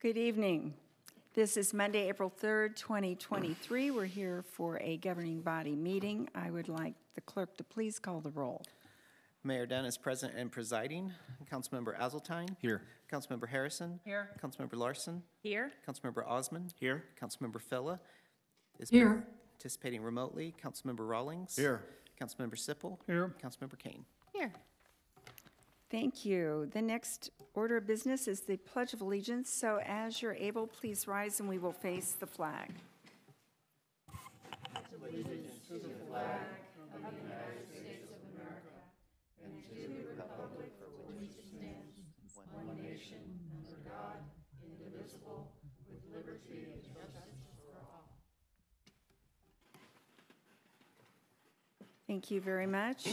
Good evening. This is Monday, April 3rd, 2023. We're here for a governing body meeting. I would like the clerk to please call the roll. Mayor Dunn is present and presiding. Councilmember Azeltine. Here. Councilmember Harrison. Here. Councilmember Larson. Here. Councilmember Osmond. Here. Councilmember Fella is Here. participating remotely. Councilmember Rawlings. Here. Councilmember Sippel. Here. Councilmember Kane. Here. Thank you. The next order of business is the Pledge of Allegiance. So as you're able, please rise and we will face the flag. Allegiance to the flag of the United States of America and to the republic for which it stands, one nation, under God, indivisible, with liberty and justice for all. Thank you very much.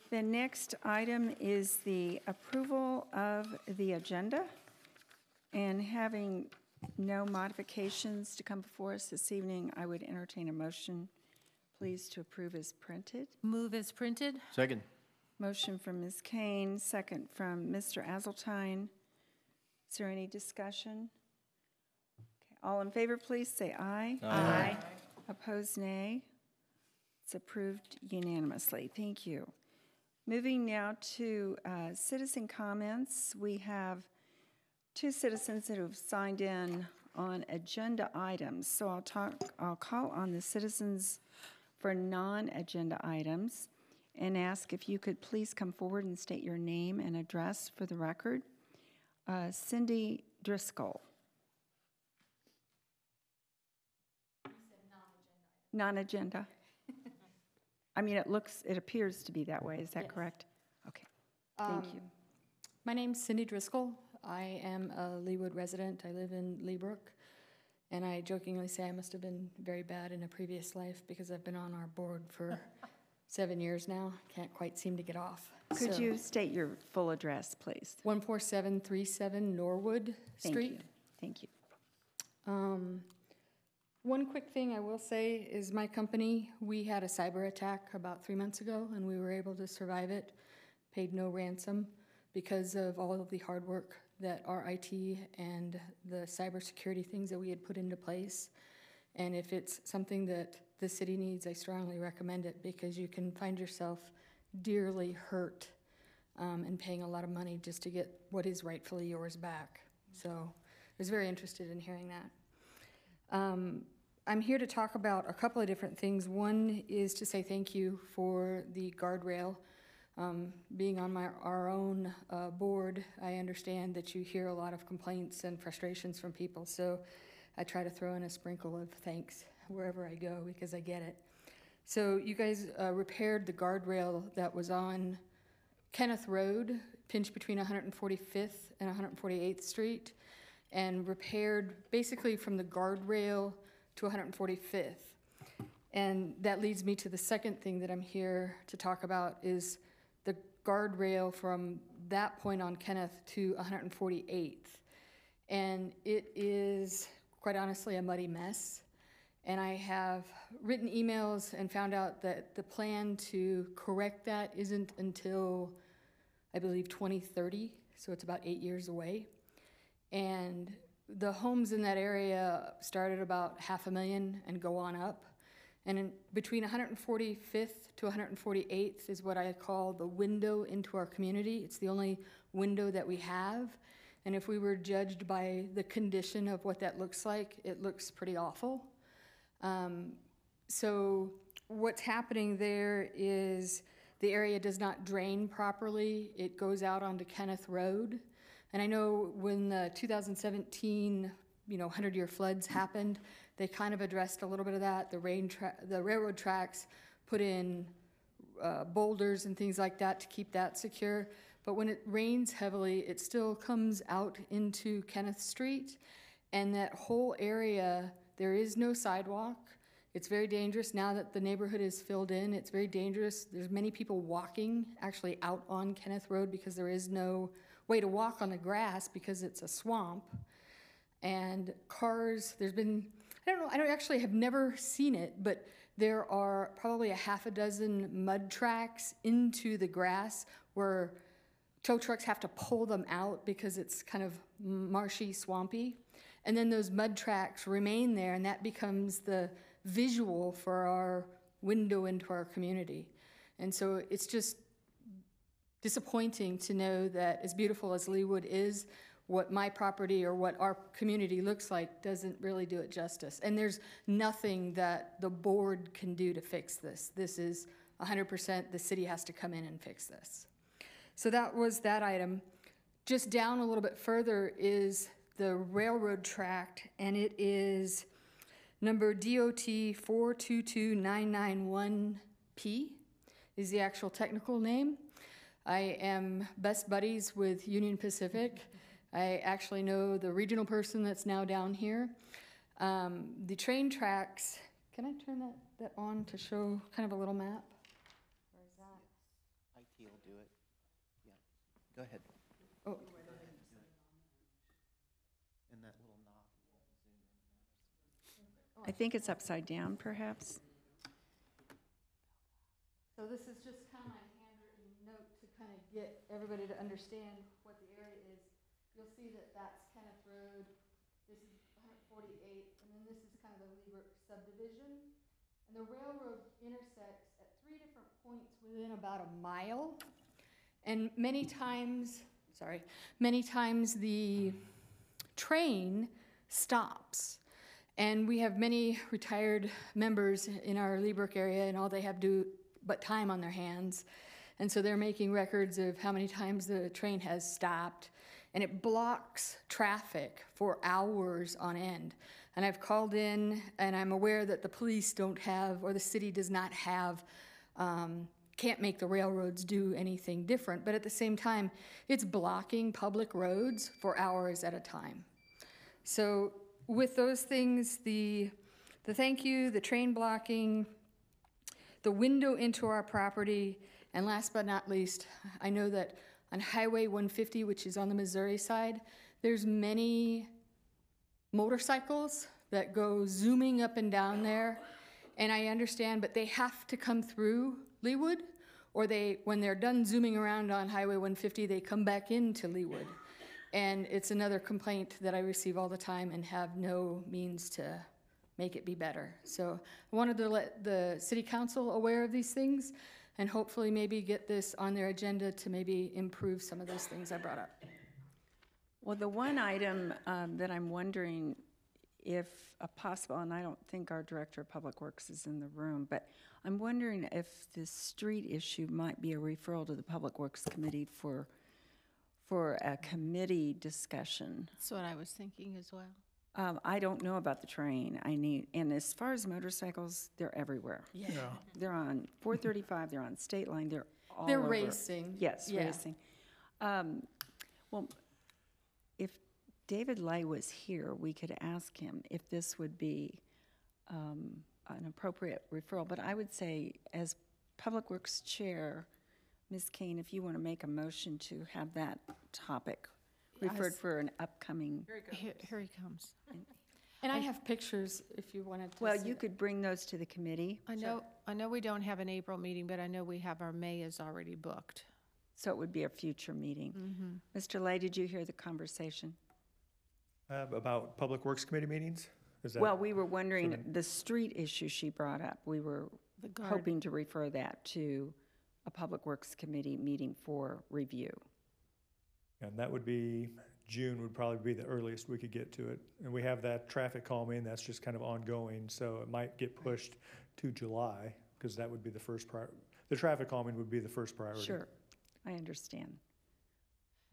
The next item is the approval of the agenda. And having no modifications to come before us this evening, I would entertain a motion, please, to approve as printed. Move as printed. Second. Motion from Ms. Kane, second from Mr. Azeltine. Is there any discussion? Okay. All in favor, please say aye. Aye. Opposed, nay. It's approved unanimously. Thank you. Moving now to citizen comments. We have two citizens that have signed in on agenda items. So I'll call on the citizens for non-agenda items and ask if you could please come forward and state your name and address for the record. Cindy Driscoll. You said non-agenda. I mean, it appears to be that way. Is that correct? Okay, thank you. My name's Cindy Driscoll. I am a Leawood resident. I live in Leabrook. And I jokingly say I must have been very bad in a previous life because I've been on our board for 7 years now. Can't quite seem to get off. Could you state your full address, please? 14737 Norwood Street. Thank you. One quick thing I will say is my company, we had a cyber attack about 3 months ago, and we were able to survive it, paid no ransom because of all of the hard work that our IT and the cybersecurity things that we had put into place. And if it's something that the city needs, I strongly recommend it because you can find yourself dearly hurt and paying a lot of money just to get what is rightfully yours back. So I was very interested in hearing that. I'm here to talk about a couple of different things. One is to say thank you for the guardrail. Being on our own board, I understand that you hear a lot of complaints and frustrations from people, so I try to throw in a sprinkle of thanks wherever I go because I get it. So you guys repaired the guardrail that was on Kenneth Road, pinched between 145th and 148th Street, and repaired basically from the guardrail to 145th. And that leads me to the second thing that I'm here to talk about is the guardrail from that point on Kenneth to 148th. And it is, quite honestly, a muddy mess. And I have written emails and found out that the plan to correct that isn't until, I believe, 2030, so it's about 8 years away. And the homes in that area started about $500,000 and go on up. And between 145th to 148th is what I call the window into our community. It's the only window that we have. And if we were judged by the condition of what that looks like, it looks pretty awful. So what's happening there is the area does not drain properly. It goes out onto Kenneth Road. And I know when the 2017, 100-year floods happened, they kind of addressed a little bit of that. The railroad tracks put in boulders and things like that to keep that secure. But when it rains heavily, it still comes out into Kenneth Street. And that whole area, there is no sidewalk. It's very dangerous now that the neighborhood is filled in. It's very dangerous. There's many people walking actually out on Kenneth Road because there is no way to walk on the grass because it's a swamp. And cars, there's been, I actually have never seen it, but there are probably a half a dozen mud tracks into the grass where tow trucks have to pull them out because it's kind of marshy, swampy. And then those mud tracks remain there, and that becomes the visual for our window into our community. And so it's just disappointing to know that as beautiful as Leawood is, what my property or what our community looks like doesn't really do it justice. And there's nothing that the board can do to fix this. This is 100% the city has to come in and fix this. So that was that item. Just down a little bit further is the railroad tract, and it is number DOT 422991P is the actual technical name. I am best buddies with Union Pacific. I actually know the regional person that's now down here. The train tracks, can I turn that on to show kind of a little map? Where is that? IT will do it. Yeah, go ahead. Oh, And that little knob will zoom in. I think it's upside down, perhaps. so this is just kind of my handwritten note to kind of get everybody to understand what the area is. You'll see that that's Kenneth Road, this is 148, and then this is kind of the Leawood subdivision. And the railroad intersects at 3 different points within about a mile. And many times the train stops. And we have many retired members in our Leabrook area, and all they have but time on their hands. And so they're making records of how many times the train has stopped. And it blocks traffic for hours on end. And I've called in, and I'm aware that the police don't have, or the city does not have, can't make the railroads do anything different. But at the same time, it's blocking public roads for hours at a time. So with those things, the thank you, the train blocking, the window into our property, and last but not least, I know that on Highway 150, which is on the Missouri side, there's many motorcycles that go zooming up and down there. And I understand, but they have to come through Leawood, or when they're done zooming around on Highway 150, they come back into Leawood. And it's another complaint that I receive all the time and have no means to make it be better. So I wanted to let the city council aware of these things, and hopefully maybe get this on their agenda to maybe improve some of those things I brought up. Well, the one item that I'm wondering if possible, and I don't think our Director of Public Works is in the room, but I'm wondering if this street issue might be a referral to the Public Works Committee for a committee discussion. That's what I was thinking as well. I don't know about the train. And as far as motorcycles, they're everywhere. Yeah. They're on 435, they're on State Line, they're all They're over. racing. Yes, Yeah. racing. Well, if David Lay was here, we could ask him if this would be an appropriate referral. But I would say, as Public Works Chair, Ms. Kane, if you want to make a motion to have that topic referred for an upcoming. Here he comes. And I have pictures if you wanted to Well, see you it. could bring those to the committee, I know we don't have an April meeting, but I know we have our May is already booked. so it would be a future meeting. Mr. Lay, did you hear the conversation? About Public Works Committee meetings? Is that? Well, we were wondering, the street issue she brought up, we were The guard. hoping to refer that to a Public Works Committee meeting for review. And that would be, June would probably be the earliest we could get to it. And we have that traffic calming, that's just kind of ongoing, so it might get pushed to July, because that would be the first the traffic calming would be the first priority. Sure, I understand.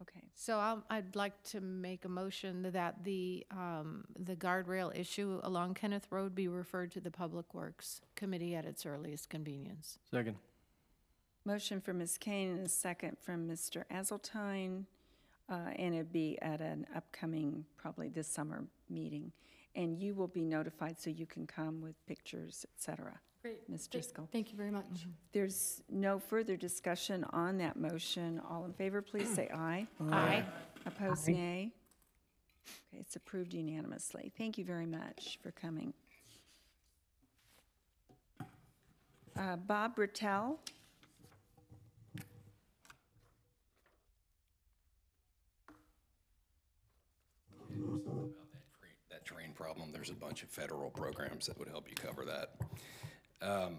Okay, So I'd like to make a motion that the guardrail issue along Kenneth Road be referred to the Public Works Committee at its earliest convenience. Second. motion from Ms. Kane and a second from Mr. Azeltine, and it'd be at an upcoming, probably this summer meeting. And you will be notified so you can come with pictures, et cetera. Great. Ms. Driscoll. Thank you very much. There's no further discussion on that motion. All in favor, please say aye. Aye. Opposed, nay. Okay, it's approved unanimously. Thank you very much for coming. Bob Bertel. problem, there's a bunch of federal programs that would help you cover that.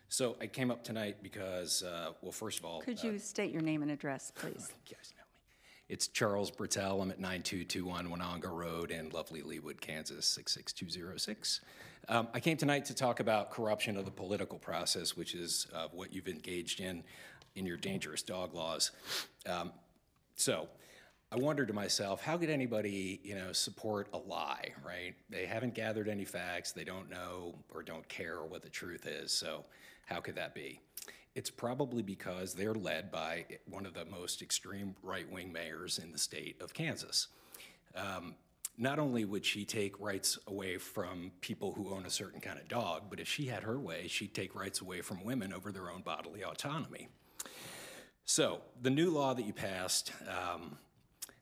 So I came up tonight because, well, first of all. Could you state your name and address, please? You guys know me. It's Charles Bertel. I'm at 9221 Winonga Road in lovely Leawood, Kansas, 66206. I came tonight to talk about corruption of the political process, which is what you've engaged in your dangerous dog laws. So I wondered to myself, how could anybody, support a lie, right? They haven't gathered any facts. They don't know or don't care what the truth is. So how could that be? It's probably because they're led by one of the most extreme right-wing mayors in the state of Kansas. Not only would she take rights away from people who own a certain kind of dog, but if she had her way, she'd take rights away from women over their own bodily autonomy. So the new law that you passed,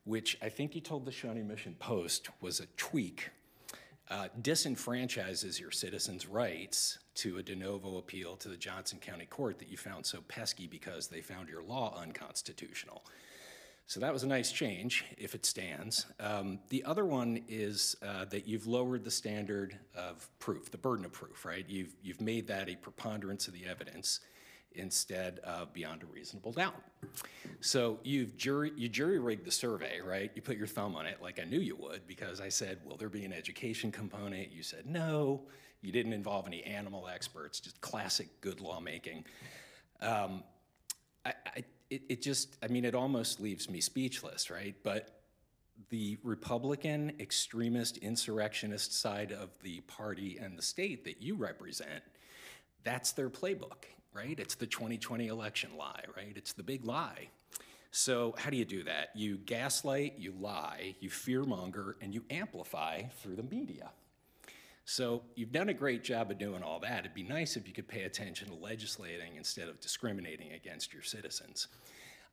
which I think you told the Shawnee Mission Post was a tweak, disenfranchises your citizens' rights to a de novo appeal to the Johnson County Court that you found so pesky because they found your law unconstitutional. So that was a nice change, if it stands. The other one is that you've lowered the standard of proof, the burden of proof, right? You've made that a preponderance of the evidence instead of beyond a reasonable doubt. So you jury-rigged the survey, right? You put your thumb on it like I knew you would, because I said, will there be an education component? You said no. You didn't involve any animal experts, just classic good lawmaking. It almost leaves me speechless, right? But the Republican extremist insurrectionist side of the party and the state that you represent, that's their playbook, right? It's the 2020 election lie, right? It's the big lie. So how do you do that? You gaslight, you lie, you fearmonger, and you amplify through the media. So you've done a great job of doing all that. It'd be nice if you could pay attention to legislating instead of discriminating against your citizens.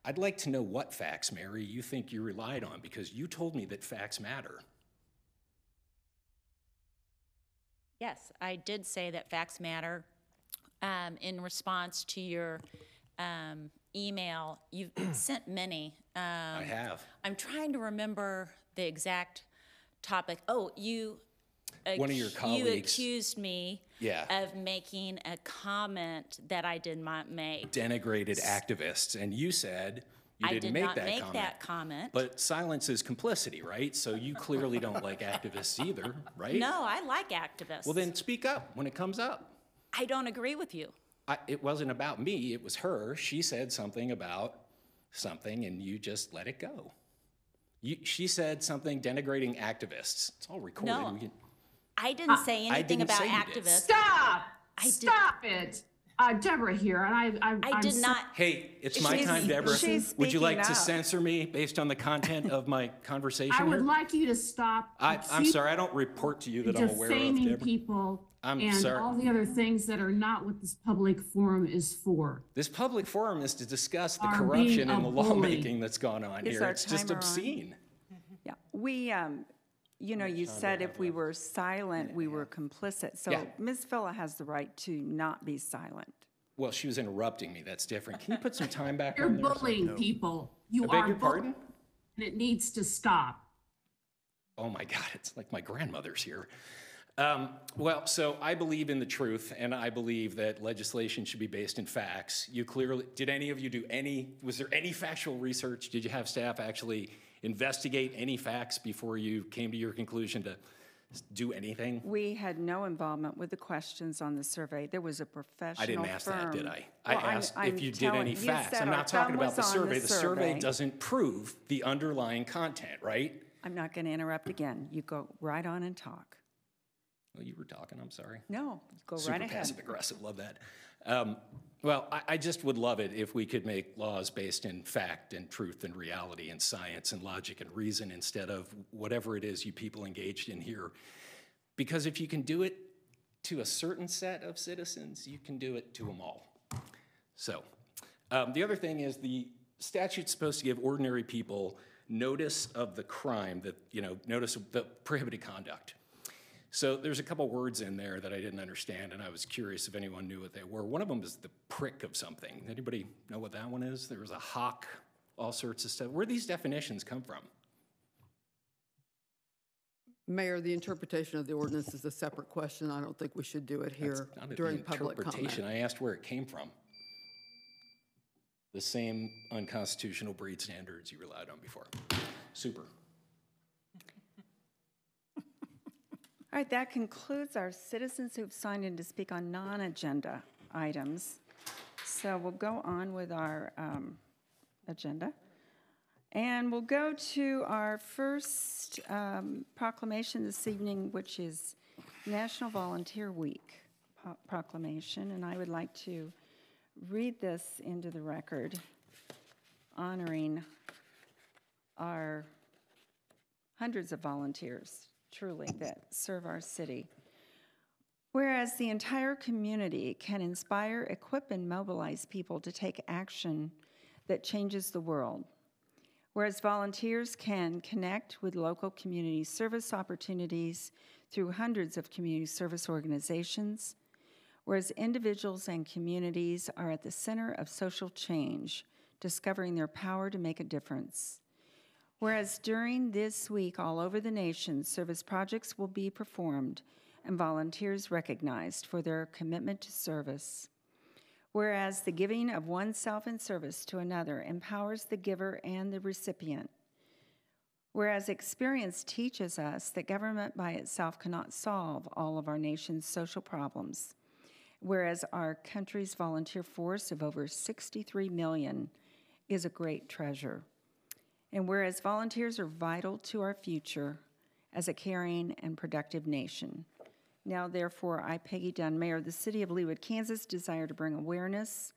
I'd like to know what facts, Mary, you think you relied on, because you told me that facts matter. Yes, I did say that facts matter. In response to your email, you've sent many. I have. I'm trying to remember the exact topic. Oh, one of your colleagues. You accused me Yeah. of making a comment that I did not make. Denigrated activists, and you said you didn't make that comment. I did not make that comment. But silence is complicity, right? So you clearly don't like activists either, right? No, I like activists. Well, then speak up when it comes up. I don't agree with you. It wasn't about me, it was her. She said something about something, and you just let it go. She said something denigrating activists. It's all recorded. No, I didn't say anything about activists. Stop! Stop it! Deborah here, and I did not. Hey, it's my time, Deborah. Would you like to up. censor me based on the content of my conversation I would here? like you to stop. I'm sorry, I don't report to you that I'm aware of, defaming Deborah. people I'm and sorry. all the other things that are not what this public forum is for. This public forum is to discuss the Are corruption being and the a bully. lawmaking that's gone on Is here. our It's just timer on? obscene. Yeah, we, you said if we were silent, we were complicit. So Yeah. Ms. Villa has the right to not be silent. Well, she was interrupting me. That's different. Can you put some time back You're on there? bullying people. You I are beg your bullying, pardon? and it needs to stop. Oh my God, it's like my grandmother's here. Well, so I believe in the truth, and I believe that legislation should be based in facts. Did any of you was there any factual research? Did you have staff actually investigate any facts before you came to your conclusion to do anything? We had no involvement with the questions on the survey. There was a professional firm. I didn't ask that, did I? I Well, asked I'm if you did telling- any you facts. said I'm our not talking thumb about the was on survey. The survey doesn't prove the underlying content, right? I'm not going to interrupt again. You go right on and talk. Well, you were talking, I'm sorry. No, go Super right ahead. passive aggressive, love that. Well, I just would love it if we could make laws based in fact and truth and reality and science and logic and reason instead of whatever it is you people engaged in here. Because if you can do it to a certain set of citizens, you can do it to them all. So the other thing is the statute's supposed to give ordinary people notice of the crime, notice of the prohibited conduct. So there's a couple words in there that I didn't understand, and I was curious if anyone knew what they were. One of them is the prick of something. Anybody know what that one is? There was a hawk, all sorts of stuff. Where do these definitions come from? Mayor, the interpretation of the ordinance is a separate question. I don't think we should do it here That's not during the public interpretation. comment. I asked where it came from. The same unconstitutional breed standards you relied on before. Super. All right, that concludes our citizens who've signed in to speak on non-agenda items. So we'll go on with our agenda. And we'll go to our first proclamation this evening, which is National Volunteer Week proclamation. And I would like to read this into the record, honoring our hundreds of volunteers, truly, that serve our city. Whereas the entire community can inspire, equip, and mobilize people to take action that changes the world. Whereas volunteers can connect with local community service opportunities through hundreds of community service organizations. Whereas individuals and communities are at the center of social change, discovering their power to make a difference. Whereas during this week all over the nation, service projects will be performed and volunteers recognized for their commitment to service. Whereas the giving of oneself in service to another empowers the giver and the recipient. Whereas experience teaches us that government by itself cannot solve all of our nation's social problems. Whereas our country's volunteer force of over 63 million is a great treasure. And whereas volunteers are vital to our future as a caring and productive nation. Now, therefore, I, Peggy Dunn, Mayor of the City of Leawood, Kansas, desire to bring awareness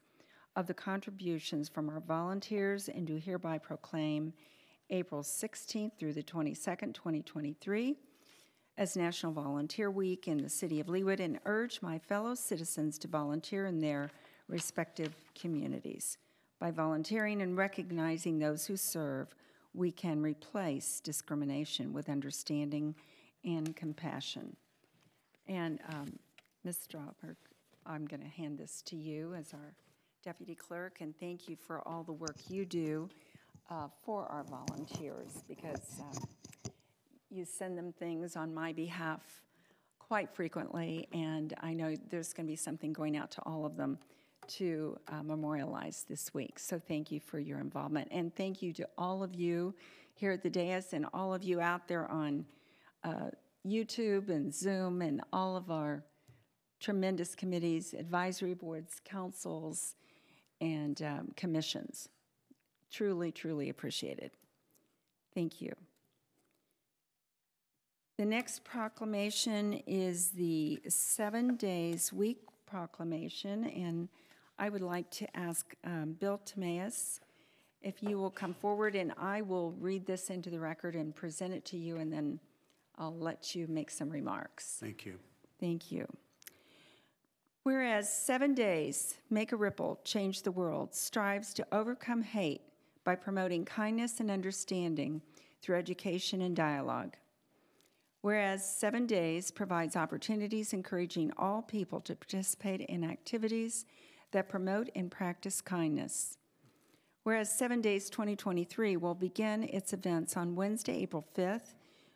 of the contributions from our volunteers and do hereby proclaim April 16th through the 22nd, 2023, as National Volunteer Week in the City of Leawood, and urge my fellow citizens to volunteer in their respective communities. By volunteering and recognizing those who serve, we can replace discrimination with understanding and compassion. And Ms. Strauberg, I'm going to hand this to you as our deputy clerk, and thank you for all the work you do for our volunteers, because you send them things on my behalf quite frequently, and I know there's going to be something going out to all of them to memorialize this week. So thank you for your involvement, and thank you to all of you here at the dais and all of you out there on YouTube and Zoom and all of our tremendous committees, advisory boards, councils, and commissions. Truly, truly appreciated. Thank you. The next proclamation is the 7 Days Week proclamation, and I would like to ask Bill Timaeus if you will come forward, and I will read this into the record and present it to you, and then I'll let you make some remarks. Thank you. Thank you. Whereas 7 days, Make a Ripple, Change the World, strives to overcome hate by promoting kindness and understanding through education and dialogue. Whereas 7 days provides opportunities encouraging all people to participate in activities that promote and practice kindness. Whereas 7 Days 2023 will begin its events on Wednesday, April 5th,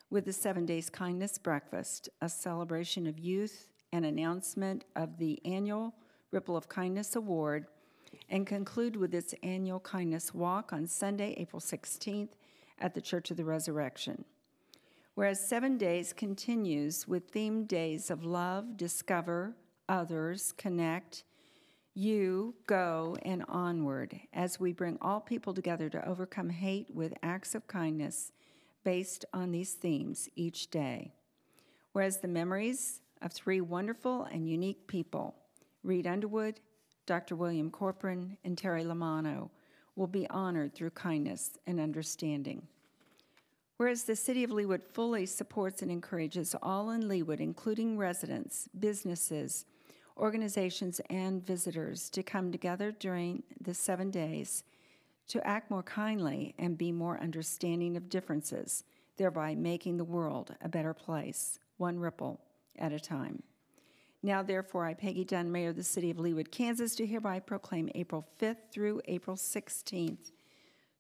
with the 7 Days Kindness Breakfast, a celebration of youth and announcement of the annual Ripple of Kindness Award, and conclude with its annual Kindness Walk on Sunday, April 16th at the Church of the Resurrection. Whereas 7 Days continues with themed days of love, discover, others, connect, you, go, and onward, as we bring all people together to overcome hate with acts of kindness based on these themes each day. Whereas the memories of 3 wonderful and unique people, Reed Underwood, Dr. William Corcoran, and Terry Lamano, will be honored through kindness and understanding. Whereas the City of Leawood fully supports and encourages all in Leawood, including residents, businesses, organizations, and visitors, to come together during the 7 days to act more kindly and be more understanding of differences, thereby making the world a better place, one ripple at a time. Now, therefore, I, Peggy Dunn, Mayor of the City of Leawood, Kansas, do hereby proclaim April 5th through April 16th,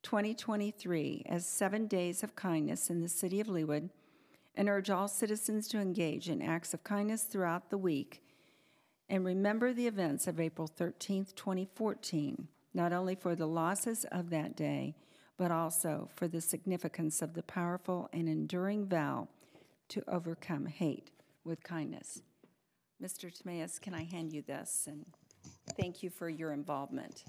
2023, as 7 days of kindness in the City of Leawood, and urge all citizens to engage in acts of kindness throughout the week and remember the events of April 13th, 2014, not only for the losses of that day, but also for the significance of the powerful and enduring vow to overcome hate with kindness. Mr. Timaeus, can I hand you this? And thank you for your involvement.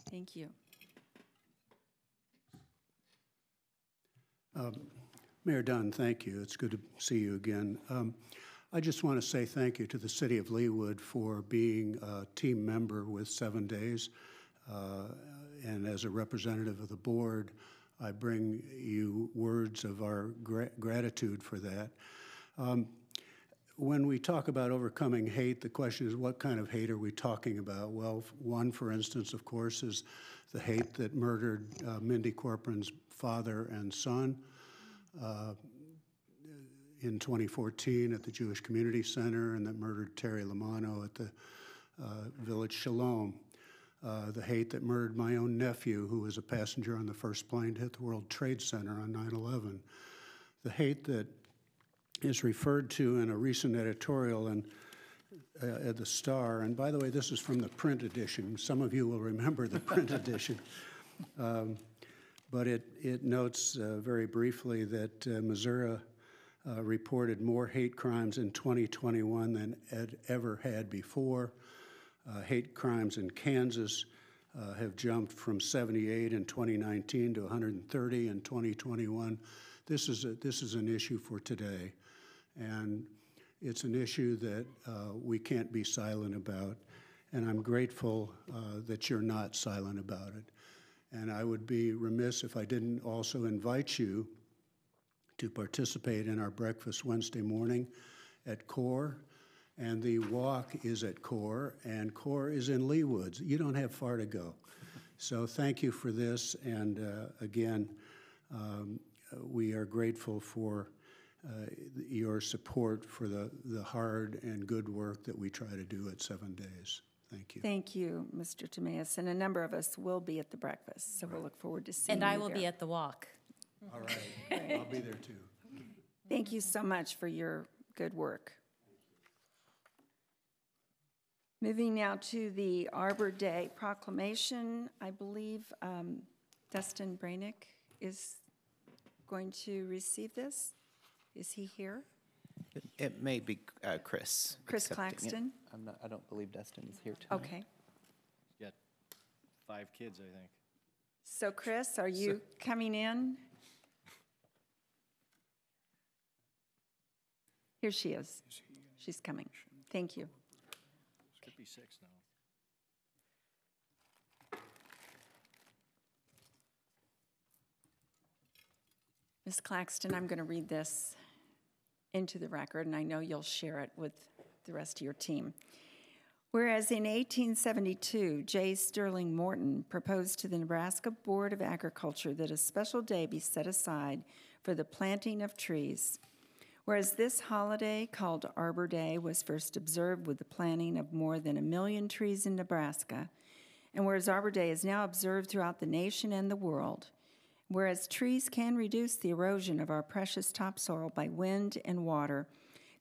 Thank you. Mayor Dunn, thank you. It's good to see you again. I just want to say thank you to the City of Leawood for being a team member with 7 Days. And as a representative of the board, I bring you words of our gratitude for that. When we talk about overcoming hate, the question is, what kind of hate are we talking about? Well, one, for instance, of course, is the hate that murdered Mindy Corcoran's father and son in 2014 at the Jewish Community Center, and that murdered Terry Lamano at the Village Shalom. The hate that murdered my own nephew, who was a passenger on the first plane to hit the World Trade Center on 9/11. The hate that is referred to in a recent editorial at the Star, and by the way, this is from the print edition. Some of you will remember the print edition. But it notes very briefly that Missouri reported more hate crimes in 2021 than it ever had before. Hate crimes in Kansas have jumped from 78 in 2019 to 130 in 2021. This is an issue for today, and it's an issue that we can't be silent about, and I'm grateful that you're not silent about it. And I would be remiss if I didn't also invite you to participate in our breakfast Wednesday morning at CORE. And the walk is at CORE, and CORE is in Leawood. You don't have far to go. So thank you for this, and again, we are grateful for your support for the hard and good work that we try to do at 7 Days. Thank you. Thank you, Mr. Timaeus, and a number of us will be at the breakfast, so we'll look forward to seeing you And I will there. be at the walk. All right, I'll be there too. Thank you so much for your good work. Moving now to the Arbor Day proclamation, I believe Dustin Brainick is going to receive this. Is he here? It may be Chris. Chris accepting it. Claxton? I don't believe Dustin is here tonight. Okay. He's got 5 kids, I think. So Chris, are you coming in? Here she is. She's coming. Thank you. Could be 6 now. Ms. Claxton, I'm going to read this into the record, and I know you'll share it with the rest of your team. Whereas in 1872, J. Sterling Morton proposed to the Nebraska Board of Agriculture that a special day be set aside for the planting of trees. Whereas this holiday, called Arbor Day, was first observed with the planting of more than 1 million trees in Nebraska, and whereas Arbor Day is now observed throughout the nation and the world, whereas trees can reduce the erosion of our precious topsoil by wind and water,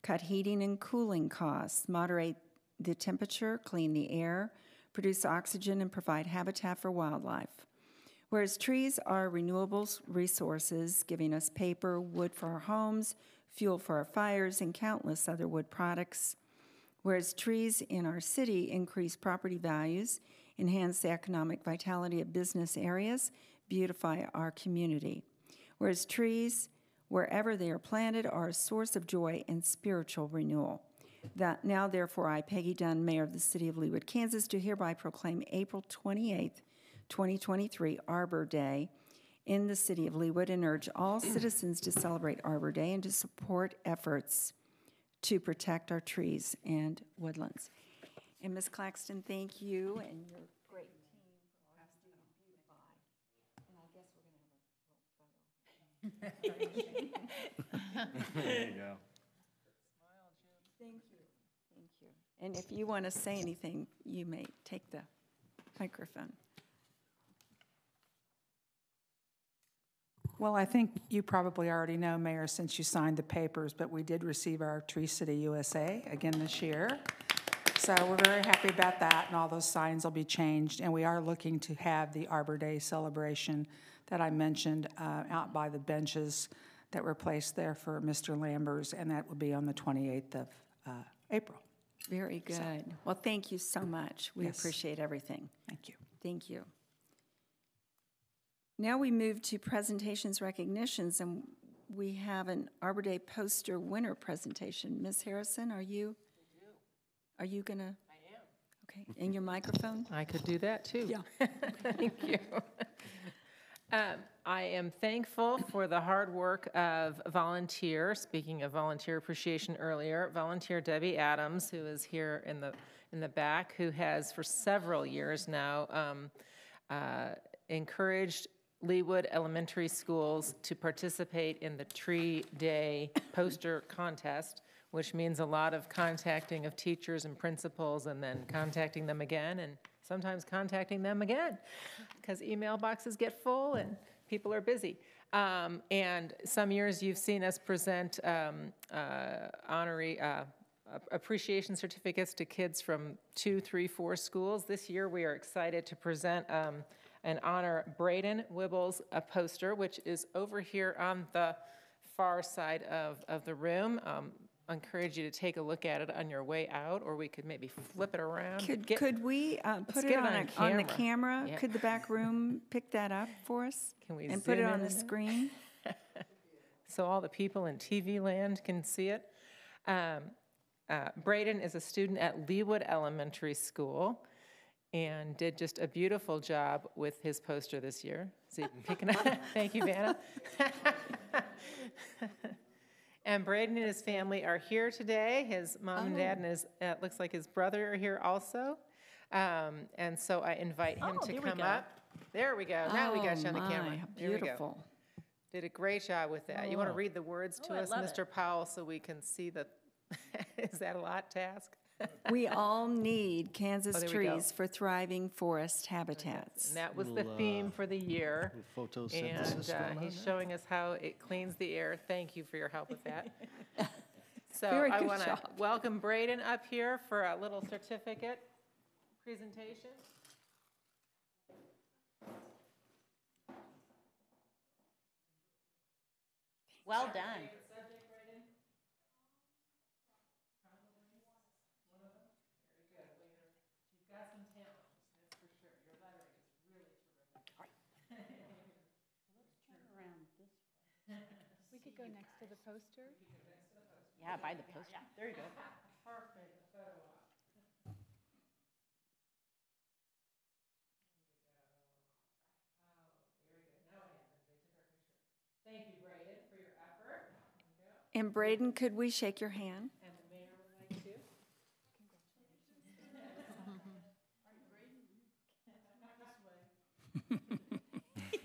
cut heating and cooling costs, moderate the temperature, clean the air, produce oxygen, and provide habitat for wildlife. Whereas trees are renewable resources, giving us paper, wood for our homes, fuel for our fires, and countless other wood products. Whereas trees in our city increase property values, enhance the economic vitality of business areas, beautify our community. Whereas trees, wherever they are planted, are a source of joy and spiritual renewal. That now, therefore, I, Peggy Dunn, Mayor of the City of Leawood, Kansas, do hereby proclaim April 28th, 2023, Arbor Day in the City of Leawood, and urge all citizens to celebrate Arbor Day and to support efforts to protect our trees and woodlands. And Ms. Claxton, thank you and your great team for passing it by. And I guess we're going to have a little photo. There you go. Thank you. Thank you. And if you want to say anything, you may take the microphone. Well, I think you probably already know, Mayor, since you signed the papers, but we did receive our Tree City USA again this year. So we're very happy about that, and all those signs will be changed. And we are looking to have the Arbor Day celebration that I mentioned out by the benches that were placed there for Mr. Lambers, and that will be on the 28th of April. Very good. Well, thank you so much. We appreciate everything. Thank you. Thank you. Now we move to presentations, recognitions, and we have an Arbor Day poster winner presentation. Ms. Harrison, are you gonna? I am. Okay, and your microphone? I could do that too. Yeah. Thank you. I am thankful for the hard work of volunteer, speaking of volunteer appreciation earlier, volunteer Debbie Adams, who is here in the back, who has for several years now encouraged Leawood Elementary Schools to participate in the Tree Day poster contest, which means a lot of contacting of teachers and principals and then contacting them again and sometimes contacting them again because email boxes get full and people are busy. And some years you've seen us present appreciation certificates to kids from 2, 3, 4 schools. This year we are excited to present and honor Braden Wibbles, a poster, which is over here on the far side of the room. I encourage you to take a look at it on your way out, or we could maybe flip it around. Could we put it on the camera? Yeah. Could the back room pick that up for us? Can we and put it zoom on in the screen? So all the people in TV land can see it. Braden is a student at Leawood Elementary School and did just a beautiful job with his poster this year. See, picking up. Thank you, Vanna. And Braden and his family are here today. His mom and dad and his, looks like his brother are here also. And so I invite him to come up. There we go. Now we got you on the camera. There Beautiful. we go. Did a great job with that. You want to read the words to us, Mr. Powell, so we can see the, is that a lot task? We all need Kansas there we go. trees for thriving forest habitats. And that was the theme for the year. Photosynthesis And he's showing us how it cleans the air. Thank you for your help with that. So Very I good want to job. welcome Braden up here for a little certificate presentation. Well done. We could go next to the poster. Yeah, by the poster. There you go. Perfect photo op. Thank you, Braden, for your effort. And Braden, could we shake your hand? And the mayor would like to.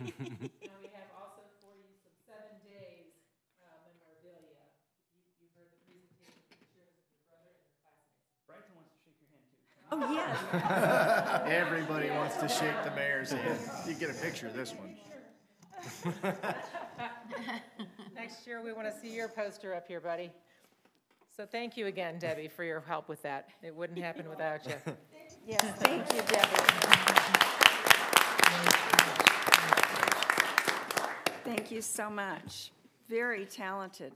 Now we have also for you some 7 days memorabilia. You heard the presentation, pictures of your brother and your classmates. Bryson wants to shake your hand too. Oh, yes. Everybody wants to shake the mayor's hand. You get a picture of this one. Next year, we want to see your poster up here, buddy. So thank you again, Debbie, for your help with that. It wouldn't happen without you. Yes, thank you, Debbie. Thank you so much. Very talented.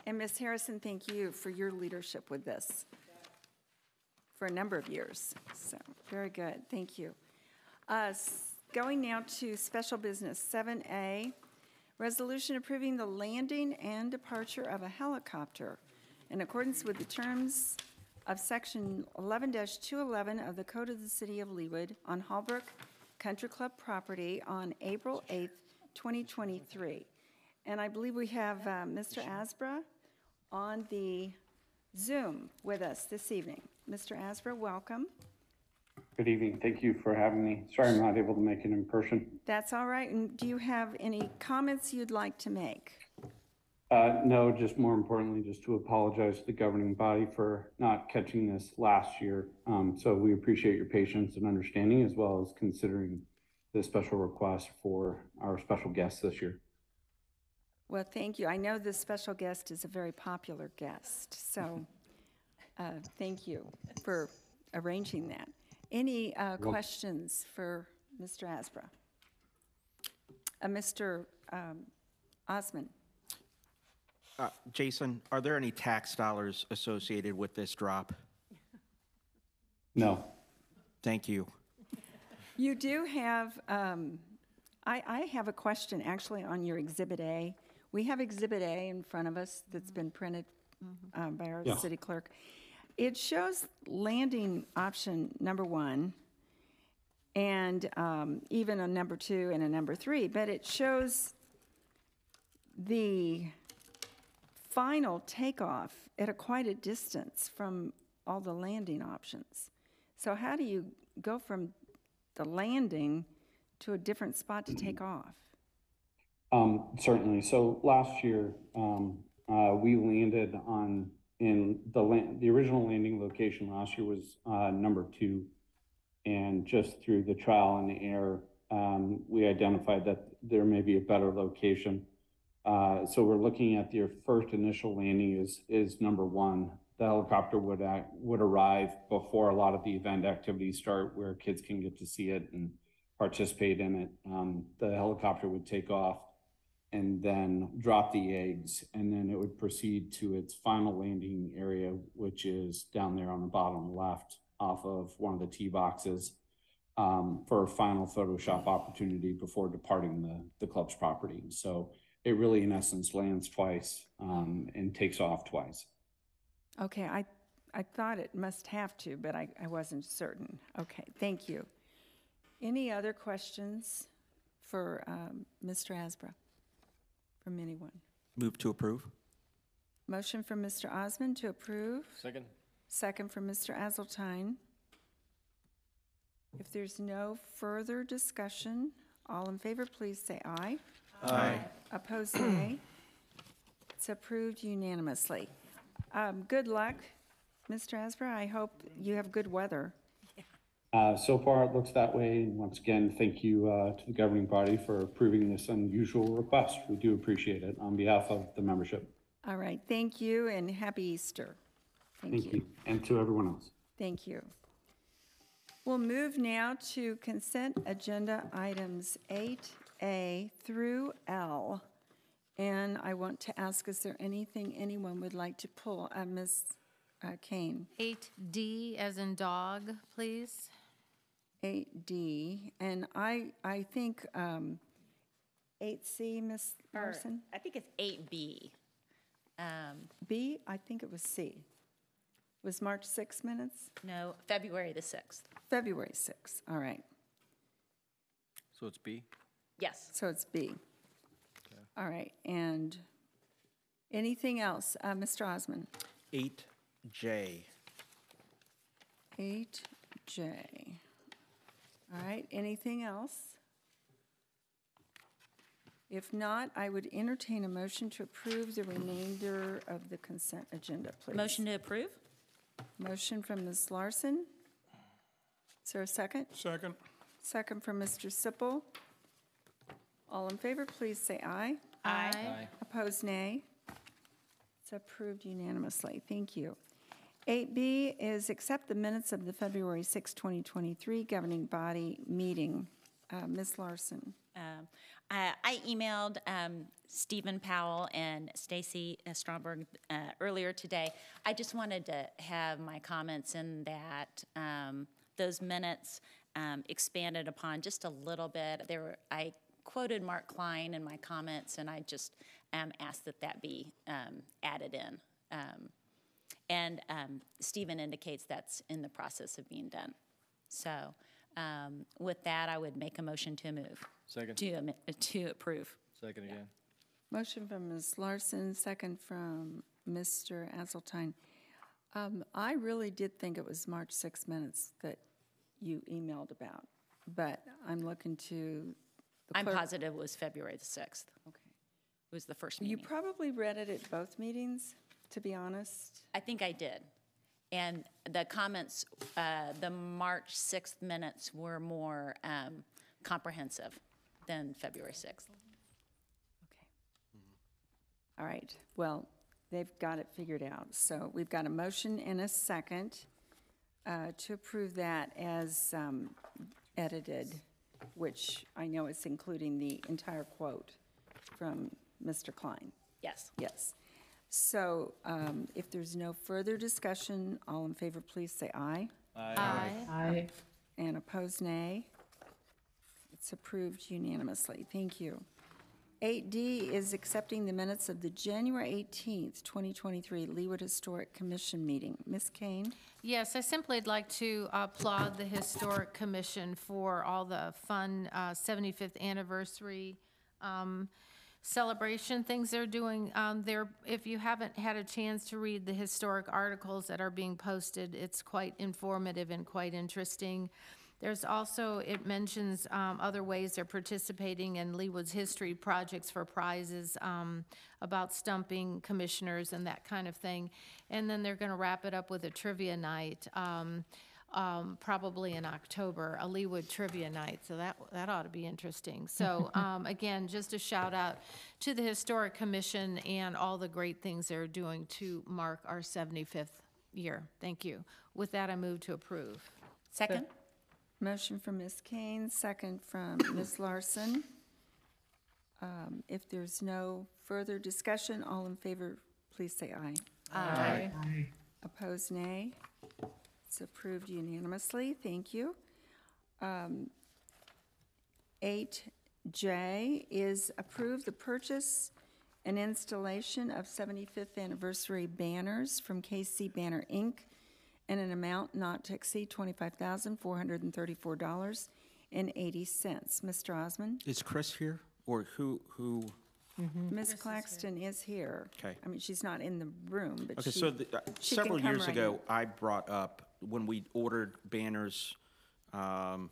And Ms. Harrison, thank you for your leadership with this for a number of years. So, very good. Thank you. Going now to special business 7A, resolution approving the landing and departure of a helicopter in accordance with the terms of Section 11-211 of the Code of the City of Leawood on Hallbrook Country Club property on April 8th, 2023. And I believe we have Mr. Asbra on the Zoom with us this evening. Mr. Asbra, welcome. Good evening. Thank you for having me. Sorry I'm not able to make it in person. That's all right. And do you have any comments you'd like to make? No, just more importantly, just to apologize to the governing body for not catching this last year. So we appreciate your patience and understanding, as well as considering the special request for our special guest this year. Well, thank you. I know this special guest is a very popular guest, so thank you for arranging that. Any questions for Mr. Asbra? Mr. Osmond? Jason, are there any tax dollars associated with this drop? No. Thank you. You do have, I have a question actually on your Exhibit A. We have Exhibit A in front of us that's been printed by our city clerk. It shows landing option number 1 and even a number 2 and a number 3, but it shows the final takeoff at quite a distance from all the landing options. So how do you go from the landing to a different spot to take off? Certainly. So last year, we landed in the original landing location last year was number 2. And just through the trial and error, we identified that there may be a better location. So we're looking at your first initial landing is number 1. The helicopter would arrive before a lot of the event activities start, where kids can get to see it and participate in it. The helicopter would take off and then drop the eggs, and then it would proceed to its final landing area, which is down there on the bottom left off of one of the tee boxes, for a final Photoshop opportunity before departing the club's property. So it really, in essence, lands twice and takes off twice. Okay, I thought it must have to, but I wasn't certain. Okay, thank you. Any other questions for Mr. Asbra from anyone? Move to approve. Motion from Mr. Osmond to approve. Second. Second from Mr. Azeltine. If there's no further discussion, all in favor, please say aye. Aye. Opposed, nay. It's approved unanimously. Good luck, Mr. Asbra. I hope you have good weather. So far, it looks that way. And once again, thank you to the governing body for approving this unusual request. We do appreciate it on behalf of the membership. All right, thank you and happy Easter. Thank you. And to everyone else. Thank you. We'll move now to consent agenda items 8A through L. And I want to ask, is there anything anyone would like to pull? Ms. Kane. 8D as in dog, please. 8D, and I think 8C, Ms. Larson? I think it's 8B. B, I think it was C. Was March 6 minutes? No, February the 6th. February 6, all right. So it's B? Yes. So it's B. Okay. All right, and anything else? Mr. Osmond? 8J. 8J. All right, anything else? If not, I would entertain a motion to approve the remainder of the consent agenda, please. Motion to approve? Motion from Ms. Larson. Is there a second? Second. Second from Mr. Sipple. All in favor, please say aye. Aye. Opposed, nay. It's approved unanimously. Thank you. 8B is accept the minutes of the February 6, 2023 governing body meeting. Ms. Larson. I emailed Stephen Powell and Stacy Stromberg earlier today. I just wanted to have my comments in that those minutes expanded upon just a little bit. I quoted Mark Klein in my comments, and I just asked that be added in. And Stephen indicates that's in the process of being done. So with that, I would make a motion to move. Second. To approve. Second again. Motion from Ms. Larson, second from Mr. Azeltine. I really did think it was March 6 minutes that you emailed about, but I'm looking to the I'm clerk. positive it was February the 6th. Okay. It was the first You meeting. probably read it at both meetings, to be honest. I think I did. And the comments, the March 6th minutes were more comprehensive than February 6th. Okay. All right, well, they've got it figured out. So we've got a motion and a second to approve that as edited, which I know is including the entire quote from Mr. Klein. Yes. Yes. So if there's no further discussion, all in favor, please say aye. Aye. And opposed, nay. It's approved unanimously. Thank you. 8D is accepting the minutes of the January 18th, 2023 Leawood Historic Commission meeting. Ms. Kane? Yes, I simply would like to applaud the Historic Commission for all the fun 75th anniversary celebration things they're doing. If you haven't had a chance to read the historic articles that are being posted, it's quite informative and quite interesting. There's also, it mentions other ways they're participating in Leawood's history projects for prizes, about stumping commissioners and that kind of thing. And then they're going to wrap it up with a trivia night, probably in October, a Leawood trivia night. So that ought to be interesting. So again, just a shout out to the Historic Commission and all the great things they're doing to mark our 75th year. Thank you. With that, I move to approve. Second? Motion from Ms. Kane, second from Ms. Larson. If there's no further discussion, all in favor, please say aye. Aye. Opposed, nay. It's approved unanimously. Thank you. 8J is approve the purchase and installation of 75th anniversary banners from KC Banner, Inc. in an amount not to exceed $25,434.80. Mr. Osmond? Is Chris here, or who? Ms. Claxton is here. Okay. I mean, she's not in the room, but Okay, she so she can several come years right ago, in. I brought up when we ordered banners for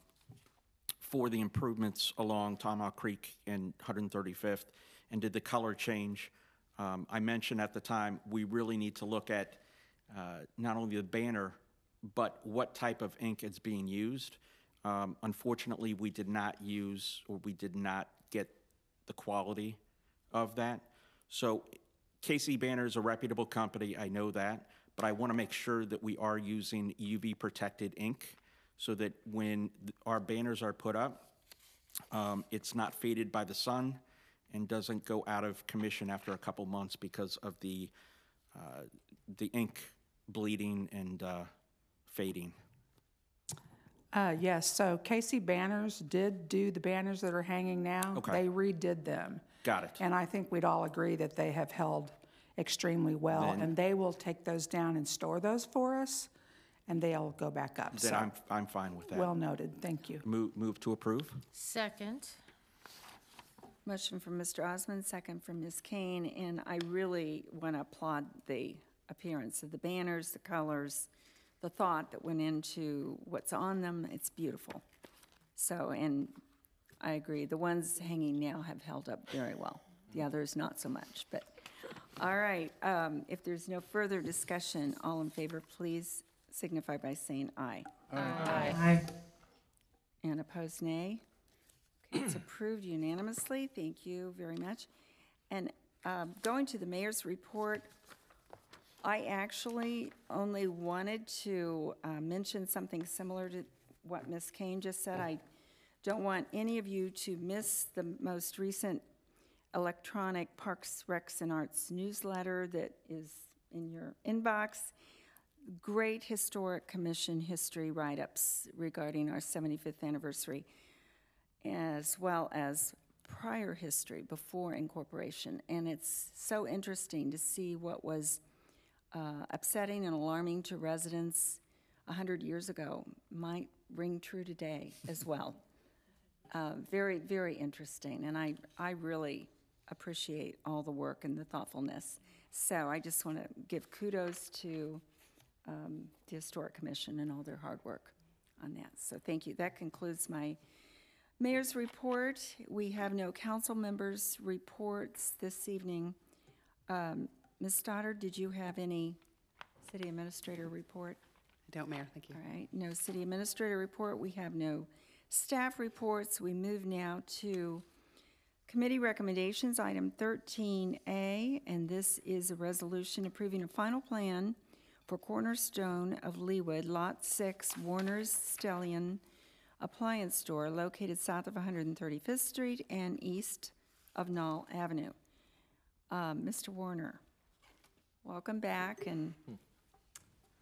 the improvements along Tomahawk Creek and 135th and did the color change. I mentioned at the time, we really need to look at not only the banner, but what type of ink is being used. Unfortunately, we did not use, or we did not get the quality of that. So KC Banner is a reputable company, I know that, but I want to make sure that we are using UV protected ink so that when our banners are put up, it's not faded by the sun and doesn't go out of commission after a couple months because of the ink bleeding and fading. Yes, so KC Banners did do the banners that are hanging now. Okay. They redid them. Got it. And I think we'd all agree that they have held extremely well. Then- And they will take those down and store those for us, and they'll go back up. Then So, I'm fine with that. well noted, thank you. Move to approve? Second. Motion from Mr. Osmond, second from Ms. Kane, and I really want to applaud the appearance of the banners, the colors, the thought that went into what's on them. It's beautiful. So, and I agree, the ones hanging now have held up very well. The others, not so much, but, all right. If there's no further discussion, all in favor, please signify by saying aye. Aye. And opposed, nay. Okay, it's approved unanimously. Thank you very much. And going to the mayor's report, I actually only wanted to mention something similar to what Ms. Kane just said. I don't want any of you to miss the most recent electronic Parks, Recs, and Arts newsletter that is in your inbox. Great Historic Commission history write-ups regarding our 75th anniversary, as well as prior history before incorporation. And it's so interesting to see what was upsetting and alarming to residents 100 years ago might ring true today as well. Very, very interesting, and I really appreciate all the work and the thoughtfulness. So I just want to give kudos to the Historic Commission and all their hard work on that. So thank you. That concludes my Mayor's report, we have no council members' reports this evening. Ms. Stoddard, did you have any city administrator report? I don't, Mayor, thank you. All right, no city administrator report. We have no staff reports. We move now to committee recommendations, item 13A, and this is a resolution approving a final plan for Cornerstone of Leawood, Lot 6, Warner's Stellian Appliance Store, located south of 135th Street and east of Knoll Avenue. Mr. Warner, welcome back, and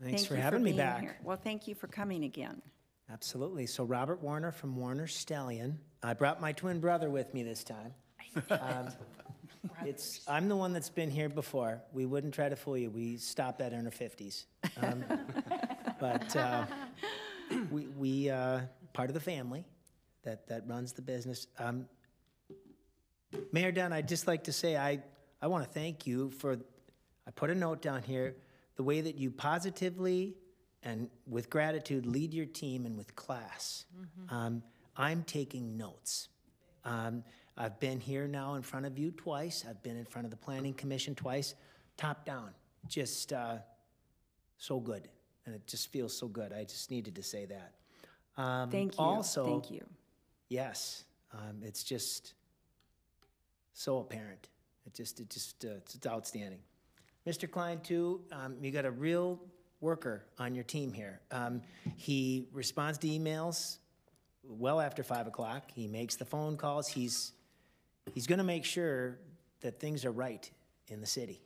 Thanks thank for you having me being back. here. Well, thank you for coming again. Absolutely. So Robert Warner from Warner Stellian. I brought my twin brother with me this time. I'm the one that's been here before. We wouldn't try to fool you. We stopped at in our 50s. But we part of the family that runs the business. Mayor Dunn, I'd just like to say I want to thank you for, I put a note down here, the way that you positively and with gratitude lead your team and with class. I'm taking notes. I've been here now in front of you twice. I've been in front of the Planning Commission twice. Top down, just so good. And it just feels so good. I just needed to say that. Thank you. Also, thank you. Yes, it's just so apparent. It's outstanding. Mr. Klein, too, you got a real worker on your team here. He responds to emails well after 5 o'clock. He makes the phone calls. He's going to make sure that things are right in the city.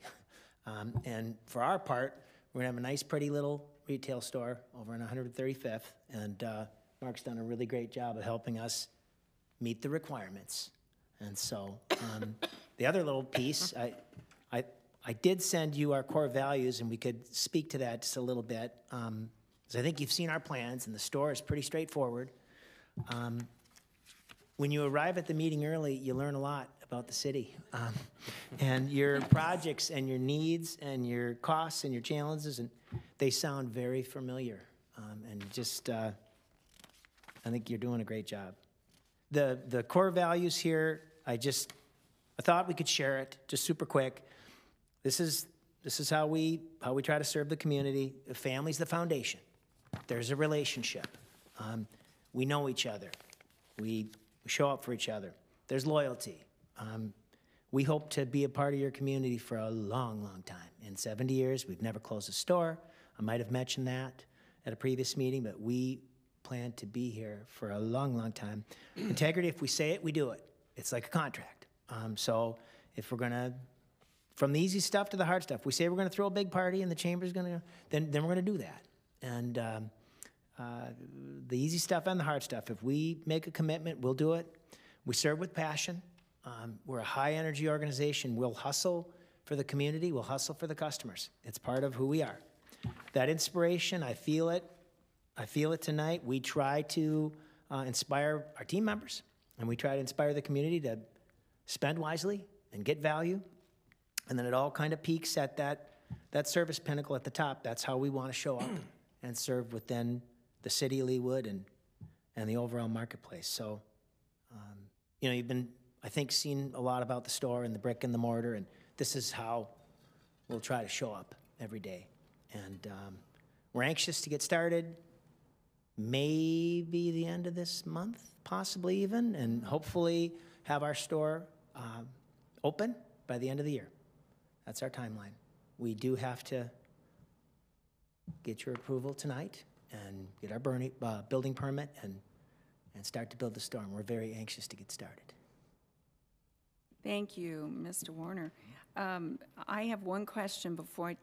And for our part, we're going to have a nice, pretty little retail store over on 135th, and Mark's done a really great job of helping us meet the requirements. And so the other little piece, I did send you our core values, and we could speak to that just a little bit, because I think you've seen our plans, and the store is pretty straightforward. When you arrive at the meeting early, you learn a lot about the city, and your projects and your needs and your costs and your challenges, and they sound very familiar. And just, I think you're doing a great job. The core values here, I thought we could share it just super quick. This is how we try to serve the community. The family's the foundation. There's a relationship. We know each other. We show up for each other. There's loyalty. We hope to be a part of your community for a long, long time. In 70 years, we've never closed a store. I might have mentioned that at a previous meeting, but we plan to be here for a long, long time. Integrity, if we say it, we do it. It's like a contract. So if we're going to, from the easy stuff to the hard stuff, we say we're going to throw a big party and the chamber's going to, then we're going to do that. And the easy stuff and the hard stuff, if we make a commitment, we'll do it. We serve with passion. We're a high-energy organization. We'll hustle for the community. We'll hustle for the customers. It's part of who we are. That inspiration, I feel it. I feel it tonight. We try to inspire our team members, and we try to inspire the community to spend wisely and get value. And then it all kind of peaks at that service pinnacle at the top. That's how we want to show up and serve within the city of Leawood and the overall marketplace. So, you've been, I think, seen a lot about the store and the brick and the mortar, and this is how we'll try to show up every day. And we're anxious to get started, maybe the end of this month, possibly even, and hopefully have our store open by the end of the year. That's our timeline. We do have to get your approval tonight and get our building permit and start to build the store. And we're very anxious to get started. Thank you, Mr. Warner. I have one question before I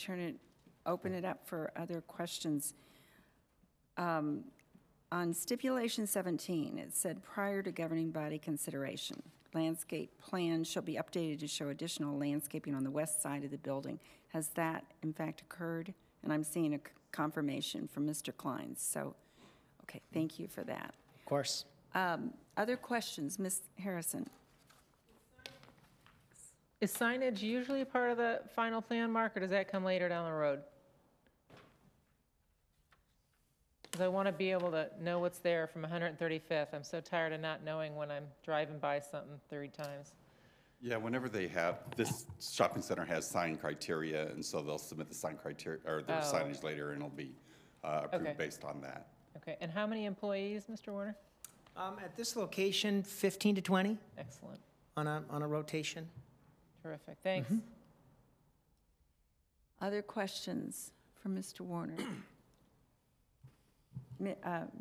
open it up for other questions. On stipulation 17, it said prior to governing body consideration, landscape plan shall be updated to show additional landscaping on the west side of the building. Has that in fact occurred? And I'm seeing a confirmation from Mr. Klein. So, okay, thank you for that. Of course. Other questions, Ms. Harrison? Is signage usually part of the final plan, Mark, or does that come later down the road? Because I want to be able to know what's there from 135th. I'm so tired of not knowing when I'm driving by something 3 times. Yeah, whenever they have, this shopping center has sign criteria, and so they'll submit the sign criteria, or their signage later, and it'll be approved based on that. Okay, and how many employees, Mr. Warner? At this location, 15 to 20 Excellent, on a rotation. terrific, thanks. Other questions for Mr. Warner?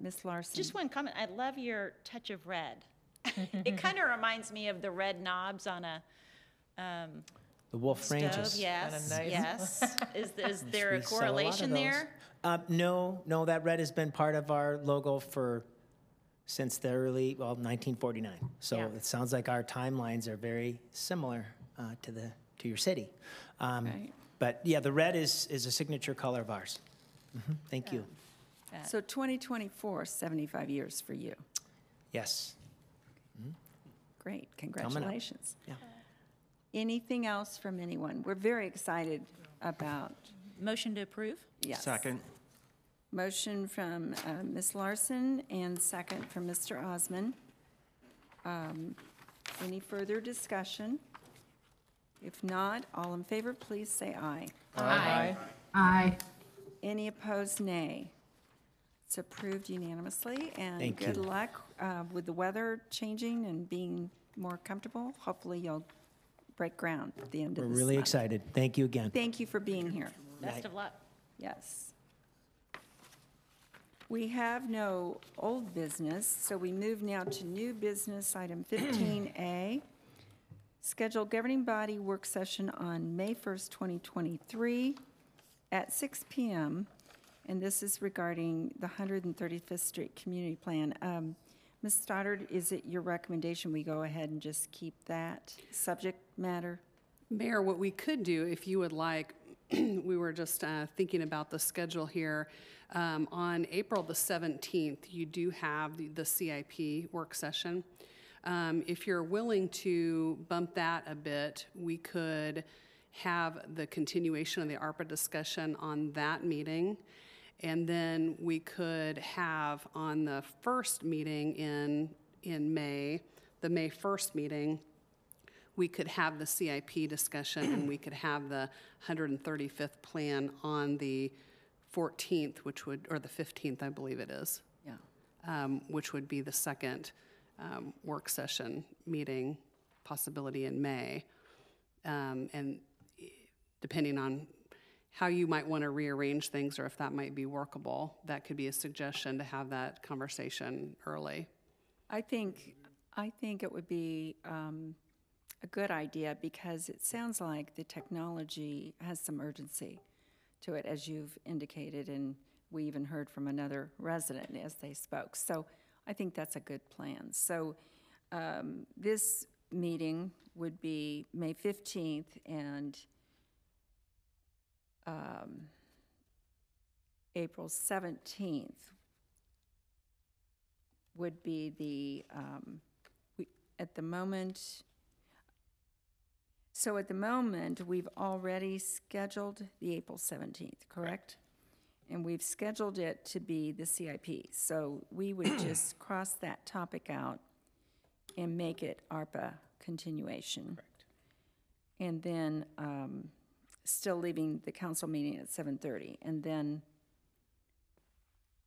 Ms. Larson? Just one comment. I love your touch of red. It kind of reminds me of the red knobs on a The wolf stove. ranges. Yes, Nice. yes. Is there a We sell lot of correlation those. there? No, that red has been part of our logo since the early, 1949. So Yeah. it sounds like our timelines are very similar to your city. Right. But yeah, the red is a signature color of ours. Thank you. So 2024, 75 years for you. Yes. Great, congratulations. Yeah. Anything else from anyone? We're very excited about, Motion to approve? yes. Second. Motion from Ms. Larson and second from Mr. Osman. Any further discussion? If not, all in favor, please say aye. Aye. Aye. Any opposed, nay. It's approved unanimously, and Thank good you. luck with the weather changing and being more comfortable. Hopefully, you'll break ground at the end We're of this really month. excited. Thank you again. Thank you for being here. Best of luck. Yes. We have no old business, so we move now to new business, item 15A. Scheduled governing body work session on May 1st, 2023 at 6 p.m. And this is regarding the 135th Street Community Plan. Ms. Stoddard, is it your recommendation we go ahead and just keep that subject matter? Mayor, what we could do, if you would like, we were just thinking about the schedule here. On April the 17th, you do have the CIP work session. If you're willing to bump that a bit, we could have the continuation of the ARPA discussion on that meeting. And then we could have on the first meeting in May, the May 1st meeting, we could have the CIP discussion and we could have the 135th plan on the 14th, or the 15th, I believe it is. Yeah. Which would be the second work session meeting possibility in May. And depending on how you might want to rearrange things or if that might be workable, that could be a suggestion to have that conversation early. I think it would be a good idea because it sounds like the technology has some urgency to it, as you've indicated, and we even heard from another resident as they spoke. So I think that's a good plan. So this meeting would be May 15th, and April 17th would be the, at the moment, we've already scheduled the April 17th, correct? And we've scheduled it to be the CIP. So we would just cross that topic out and make it ARPA continuation. Correct. And then still leaving the council meeting at 7:30. And then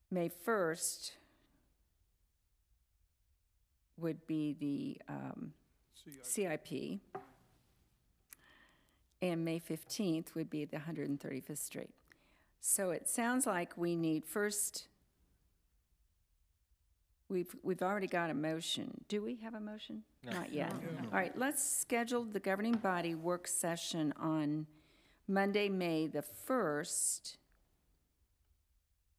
May 1st would be the CIP. And May 15th would be the 135th Street. So it sounds like we need first, we've already got a motion. Do we have a motion? No. Not yet. No. All right, let's schedule the governing body work session on Monday, May the 1st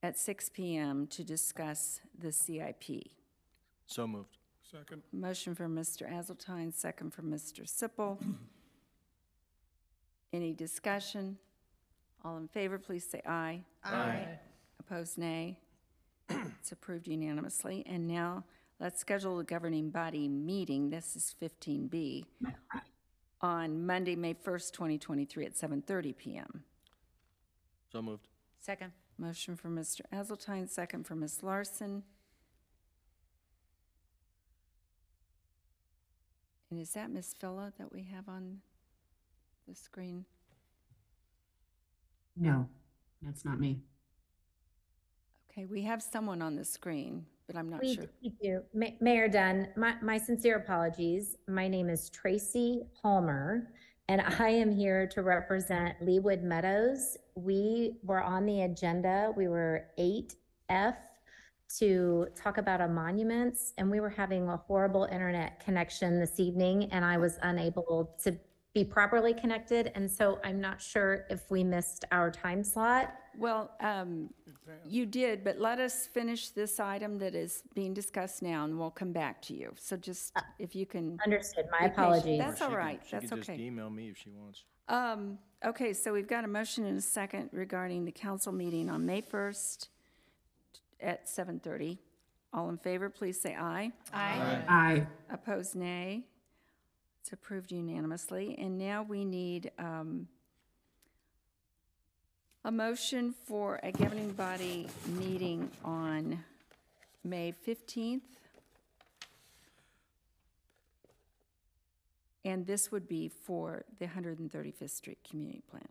at 6 p.m. to discuss the CIP. So moved. Second. Motion from Mr. Azeltine, second from Mr. Sipple. Any discussion? All in favor, please say aye. Aye. Opposed, nay. It's approved unanimously. And now let's schedule the governing body meeting. This is 15B on Monday, May 1st, 2023 at 7:30 p.m. So moved. Second. Motion for Mr. Eseltine, second for Ms. Larson. And is that Ms. Phila that we have on the screen? No, that's not me. Okay, we have someone on the screen, but I'm not We sure. do. Mayor Dunn, my sincere apologies. My name is Tracy Palmer, and I am here to represent Leawood Meadows. We were on the agenda. We were 8F to talk about our monuments, and we were having a horrible internet connection this evening, and I was unable to be properly connected, and so I'm not sure if we missed our time slot. Well, you did, but let us finish this item that is being discussed now, and we'll come back to you. So just, if you can. Understood. My be patient. apologies. That's all right. That's She can just okay. email me if she wants. Okay, so we've got a motion and a second regarding the council meeting on May 1st at 7:30. All in favor, please say aye. Aye. Aye. Opposed, nay. It's approved unanimously. And now we need a motion for a governing body meeting on May 15th. And this would be for the 135th Street Community Plan.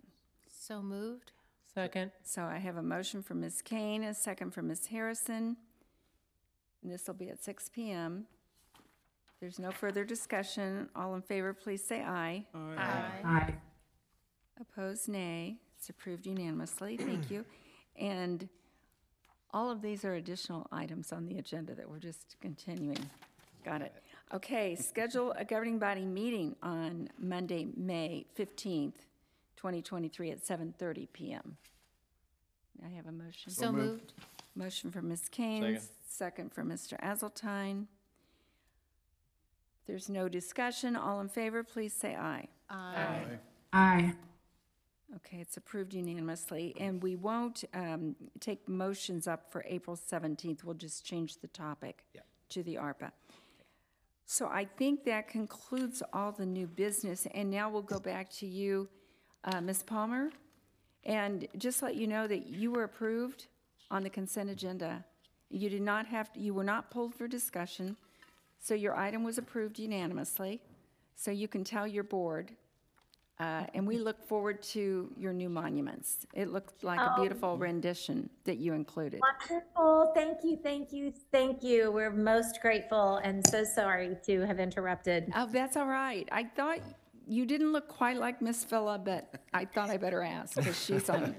So moved. Second. So I have a motion for Ms. Kane, a second for Ms. Harrison. And this will be at 6 p.m. There's no further discussion. All in favor, please say aye. Aye. Aye. Opposed, nay. It's approved unanimously. Thank you. And all of these are additional items on the agenda that we're just continuing. Got it. Okay, schedule a governing body meeting on Monday, May 15th, 2023 at 7:30 p.m. May I have a motion? So moved. Motion for Ms. Kane, second for Mr. Eseltine. If there's no discussion, all in favor, please say aye. Aye. Aye. Okay, it's approved unanimously, and we won't take motions up for April 17th. We'll just change the topic to the ARPA. So I think that concludes all the new business, and now we'll go back to you, Ms. Palmer, and just let you know that you were approved on the consent agenda. You did not have to, you were not pulled for discussion, so your item was approved unanimously, so you can tell your board. And we look forward to your new monuments. It looked like a beautiful rendition that you included. Wonderful. Thank you, thank you, thank you. We're most grateful and so sorry to have interrupted. Oh, that's all right. I thought you didn't look quite like Miss Phila, but I thought I better ask because she's on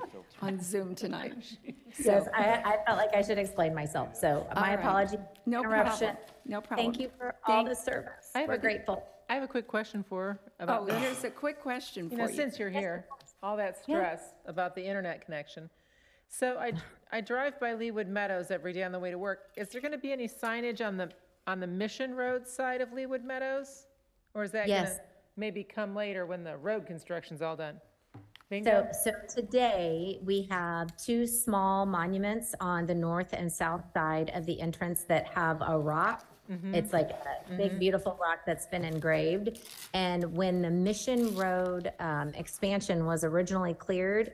Zoom tonight. Yes, I felt like I should explain myself. So my apology. No interruption. problem. No problem. Thank you for all the service. We're grateful. I have a quick question for her about this. Here's a quick question for You know, you. since you're here, all that stress about the internet connection. So I drive by Leawood Meadows every day on the way to work. Is there going to be any signage on the Mission Road side of Leawood Meadows? Or is that going to maybe come later when the road construction's all done? Bingo? So today, we have two small monuments on the north and south side of the entrance that have a rock. It's like a big, beautiful rock that's been engraved. And when the Mission Road expansion was originally cleared,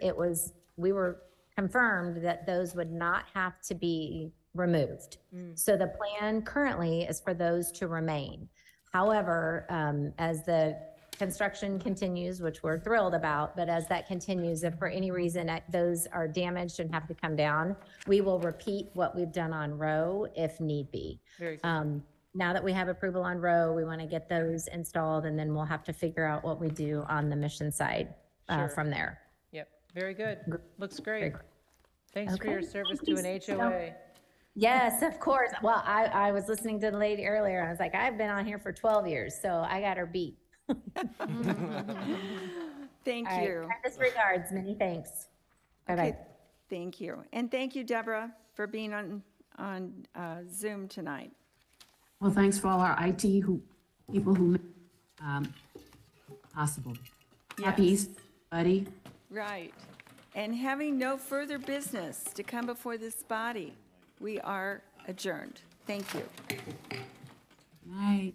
we were confirmed that those would not have to be removed. So the plan currently is for those to remain. However, as the construction continues, which we're thrilled about, but as that continues, if for any reason those are damaged and have to come down, we will repeat what we've done on Row if need be. Very good. Now that we have approval on Row, we want to get those installed, and then we'll have to figure out what we do on the Mission side from there. Yep, very good. Looks great. Thanks for Okay. your service Thank to an you so- HOA. Yes, of course. Well, I was listening to the lady earlier, and I was like, I've been on here for 12 years, so I got her beat. Thank All right. you. Kindest regards. Many thanks. Bye-bye. Okay, thank you. And thank you, Deborah, for being on Zoom tonight. Well, thanks for all our IT people who made possible. Happy Easter, buddy. Right. And having no further business to come before this body, we are adjourned. Thank you. Night.